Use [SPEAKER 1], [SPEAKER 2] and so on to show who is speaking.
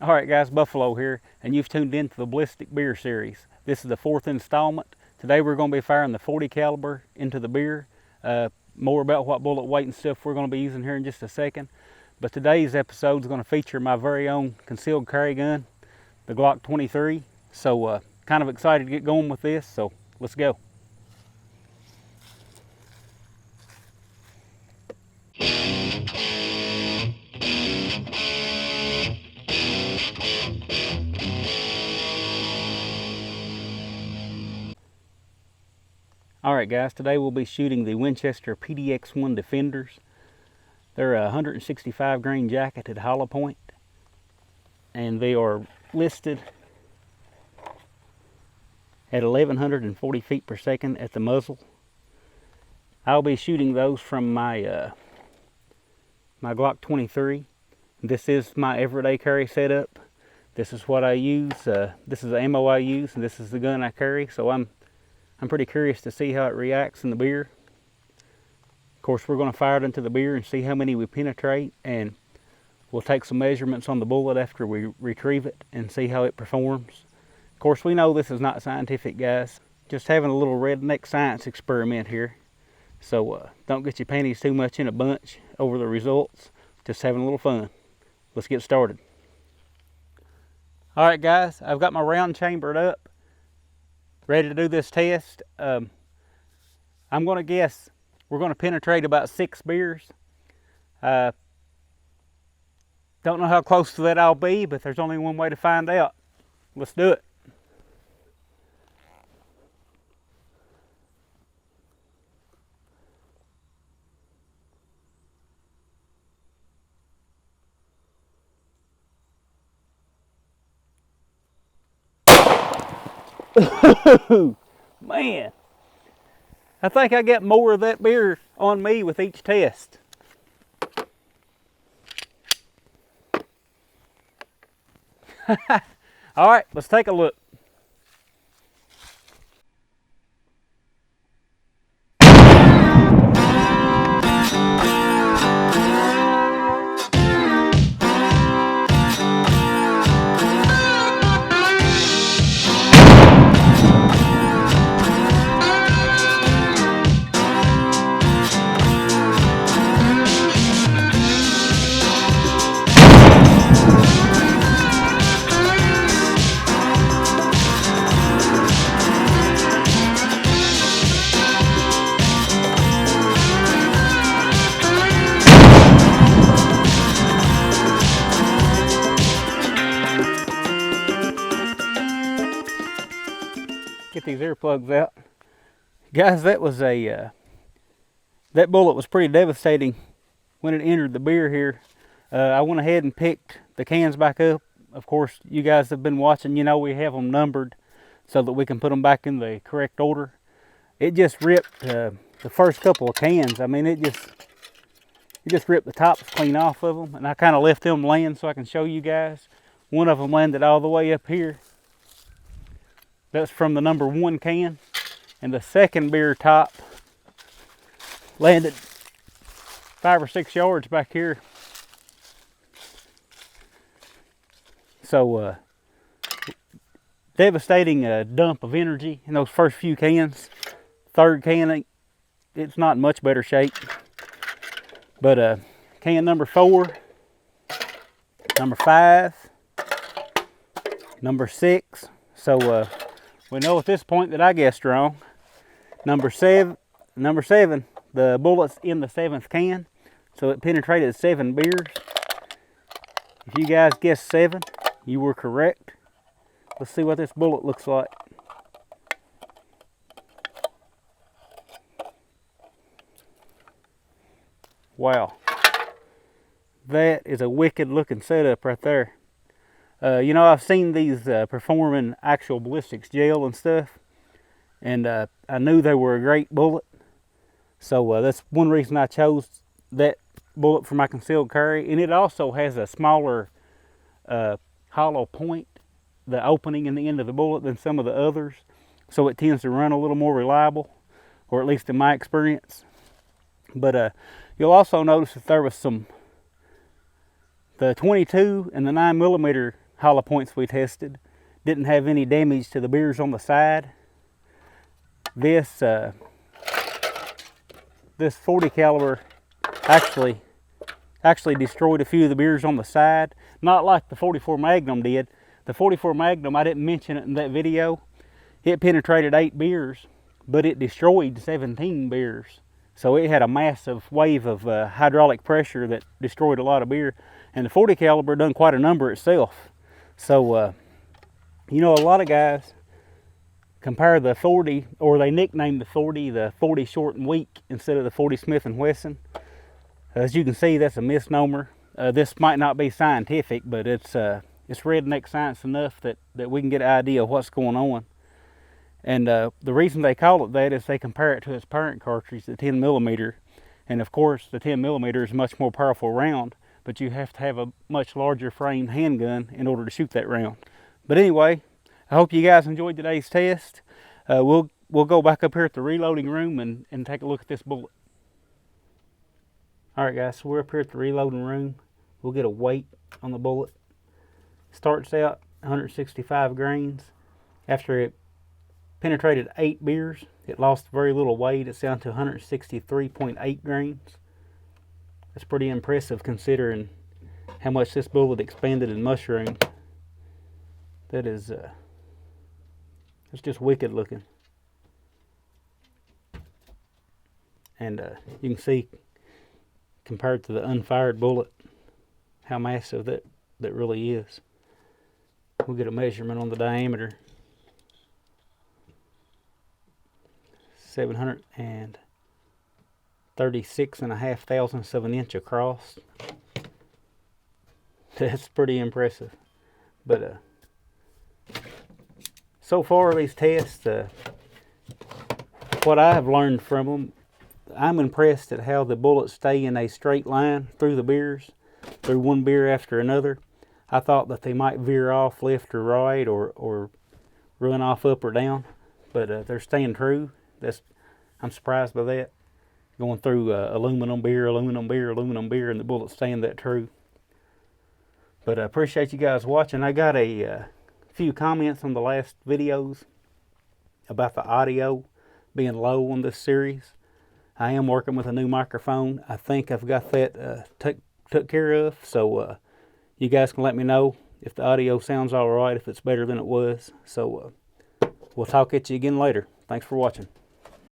[SPEAKER 1] Alright guys, Buffalo here, and you've tuned into the Ballistic Beer series. This is the 4th installment. Today we're going to be firing the 40 caliber into the beer. More about what bullet weight and stuff we're going to be using here in just a second. But today's episode is going to feature my very own concealed carry gun, the Glock 23. So kind of excited to get going with this, so let's go. Alright guys, today we'll be shooting the Winchester PDX1 Defenders. They're a 165 grain jacketed hollow point, and they are listed at 1140 feet per second at the muzzle. I'll be shooting those from my my Glock 23. This is my everyday carry setup. This is what I use. This is the ammo I use, and this is the gun I carry. So I'm pretty curious to see how it reacts in the beer. Of course, we're going to fire it into the beer and see how many we penetrate, and we'll take some measurements on the bullet after we retrieve it and see how it performs. Of course, we know this is not scientific, guys. Just having a little redneck science experiment here. So don't get your panties too much in a bunch over the results. Just having a little fun. Let's get started. All right, guys, I've got my round chambered up, ready to do this test. I'm going to guess we're going to penetrate about 6 beers. Don't know how close to that I'll be, but there's only one way to find out. Let's do it. Man, I think I get more of that beer on me with each test. All right, let's take a look. Get these earplugs out. Guys, that was that bullet was pretty devastating when it entered the beer here. I went ahead and picked the cans back up. Of course, you guys have been watching, you know we have them numbered so that we can put them back in the correct order. It just ripped the first couple of cans. I mean, it just ripped the tops clean off of them, and I kind of left them laying so I can show you guys. One of them landed all the way up here. That's from the number 1 can. And the second beer top landed 5 or 6 yards back here. So, devastating dump of energy in those first few cans. Third can, it's not in much better shape. But can number 4, number 5, number 6. So, we know at this point that I guessed wrong. Number 7, the bullet's in the 7th can, so it penetrated 7 beers. If you guys guessed 7, you were correct. Let's see what this bullet looks like. Wow, that is a wicked looking setup right there. You know, I've seen these perform in actual ballistics gel and stuff, and I knew they were a great bullet. So that's one reason I chose that bullet for my concealed carry. And it also has a smaller hollow point, the opening in the end of the bullet, than some of the others. So it tends to run a little more reliable, or at least in my experience. But you'll also notice that there was the 22 and the 9mm hollow points we tested. Didn't have any damage to the beers on the side. This 40 caliber actually destroyed a few of the beers on the side. Not like the 44 Magnum did. The 44 Magnum, I didn't mention it in that video. It penetrated 8 beers, but it destroyed 17 beers. So it had a massive wave of hydraulic pressure that destroyed a lot of beer. And the 40 caliber done quite a number itself. So, you know, a lot of guys compare the 40, or they nickname the 40 short and weak instead of the 40 Smith & Wesson. As you can see, that's a misnomer. This might not be scientific, but it's redneck science enough that we can get an idea of what's going on. And the reason they call it that is they compare it to its parent cartridge, the 10mm. And of course, the 10mm is a much more powerful round, but you have to have a much larger frame handgun in order to shoot that round. But anyway, I hope you guys enjoyed today's test. We'll go back up here at the reloading room and take a look at this bullet. Alright guys, so we're up here at the reloading room. We'll get a weight on the bullet. Starts out 165 grains. After it penetrated 8 beers, it lost very little weight. It's down to 163.8 grains. That's pretty impressive considering how much this bullet expanded and mushroomed. That is, it's just wicked looking. And you can see, compared to the unfired bullet, how massive that really is. We'll get a measurement on the diameter. 736.5 thousandths of an inch across. That's pretty impressive. But so far these tests, what I have learned from them, I'm impressed at how the bullets stay in a straight line through the beers, through one beer after another. I thought that they might veer off left or right, or run off up or down, but they're staying true. I'm surprised by that. Going through aluminum beer, aluminum beer, aluminum beer, and the bullets staying that true. But I appreciate you guys watching. I got a few comments on the last videos about the audio being low on this series. I am working with a new microphone. I think I've got that took care of. So you guys can let me know if the audio sounds all right, if it's better than it was. So we'll talk at you again later. Thanks for watching.